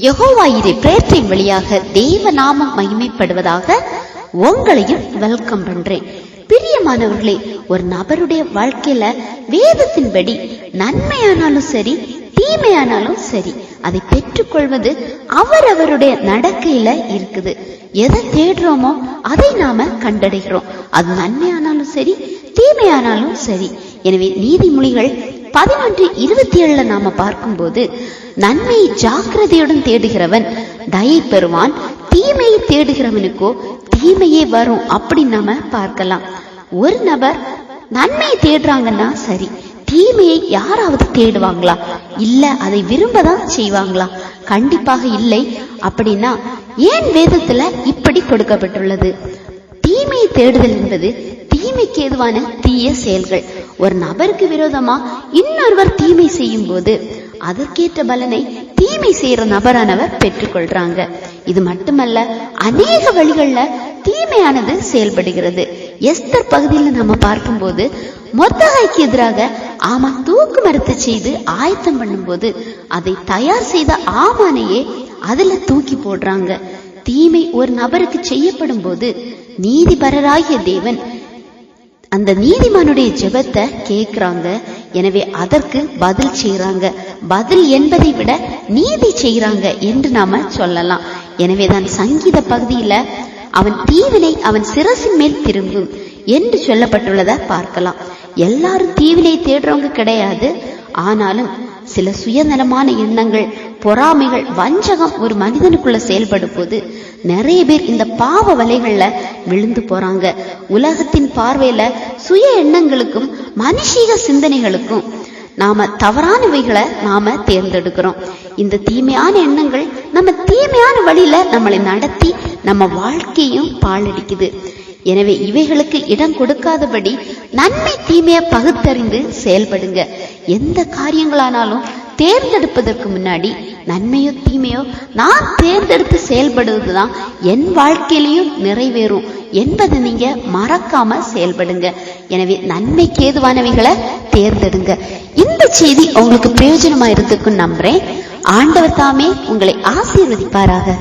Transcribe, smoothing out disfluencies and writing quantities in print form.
யெகோவாயிரே பிரேயரின் வழியாக தேவ நாமம் மகிமைப்படுவதாக உங்களையும் வெல்கம் பண்றேன். பிரியமானவர்களே, ஒரு நபருடைய வாழ்க்கையில வேதத்தின்படி நன்மையானாலும் சரி தீமையானாலும் சரி அதை பெற்றுக்கொள்வது அவரவருடைய நடக்கையில இருக்குது. எதை தேடுறோமோ அதை நாம கண்டடைகிறோம். அது நன்மையானாலும் சரி தீமையானாலும் சரி. எனவே நீதிமொழிகள் 11:27 நாம பார்க்கும்போது, நன்மையை ஜாக்கிரதையுடன் தேடுகிறவன் தயை பெறுவான், தீமையை தேடுகிறவனுக்கோ தீமையே வரும் அப்படின்னு நாம பார்க்கலாம். ஒரு நபர் நன்மையை தேடுறாங்கன்னா சரி, தீமையை யாராவது தேடுவாங்களா? இல்ல அதை விரும்பதான் செய்வாங்களா? கண்டிப்பாக இல்லை. அப்படின்னா ஏன் வேதத்துல இப்படி கொடுக்கப்பட்டுள்ளது? தீமையை தேடுதல் என்பது தீமைக்கு ஏதுவான தீய செயல்கள். ஒரு நபருக்கு விரோதமா இன்னொருவர் தீமை செய்யும் போது அதற்கேற்ற பலனை தீமை செய்யற நபரானவர் பெற்றுக்கொள்றாங்க. இது மட்டுமல்ல, அநேக வழிகள்ல தீமையானது செயல்படுகிறது. எஸ்தர் பகுதியில் நம்ம பார்க்கும்போது, மொர்தெகாய்க்கு எதிராக ஆமான் தூக்கு மரத்தை செய்து ஆயத்தம் பண்ணும் போது அதை தயார் செய்த ஆமானையே அதுல தூக்கி போடுறாங்க. தீமை ஒரு நபருக்கு செய்யப்படும் போது நீதிபரராகிய தேவன் அந்த நீதிமானுடைய ஜெபத்தை கேட்கிறாங்க. எனவே அதற்கு பதில் செய்யறாங்க. பதில் என்பதை விட நீதி செய்யறாங்க என்று நாம சொல்லலாம். எனவேதான் சங்கீத பகுதியில அவன் தீவினை அவன் சிரசின் மேல் திரும்பும் என்று சொல்லப்பட்டுள்ளதை பார்க்கலாம். எல்லாரும் தீவினை தேடுறவங்க கிடையாது. ஆனாலும் சில சுயநலமான எண்ணங்கள், பொறாமைகள், வஞ்சகம் ஒரு மனிதனுக்குள்ள செயல்படும் போது நிறைய பேர் இந்த பாவ வலைகள்ல விழுந்து போறாங்க. உலகத்தின் பார்வையில சுய எண்ணங்களுக்கும் மனுஷீக சிந்தனைகளுக்கும் நாம தவறானவைகளை நாம தேர்ந்தெடுக்கிறோம். இந்த தீமையான எண்ணங்கள் நம்ம தீமையான வழியில நம்மளை நடத்தி நம்ம வாழ்க்கையும் பாழடிக்குது. எனவே இவைகளுக்கு இடம் கொடுக்காதபடி நன்மை தீமையை பகுத்தறிந்து செயல்படுங்க. எந்த காரியங்களானாலும் தேர்ந்தெடுப்பதற்கு முன்னாடி நன்மையோ தீமையோ நான் தேர்ந்தெடுத்து செயல்படுவதுதான் என் வாழ்க்கையிலையும் நிறைவேறும் என்பதை நீங்க மறக்காம செயல்படுங்க. எனவே நன்மைக்கு ஏதுவானவைகளை தேர்ந்தெடுங்க. இந்த செய்தி உங்களுக்கு பிரயோஜனமா இருக்குன்னு நம்புறேன். ஆண்டவர் தாமே உங்களை ஆசீர்வதிப்பாராக.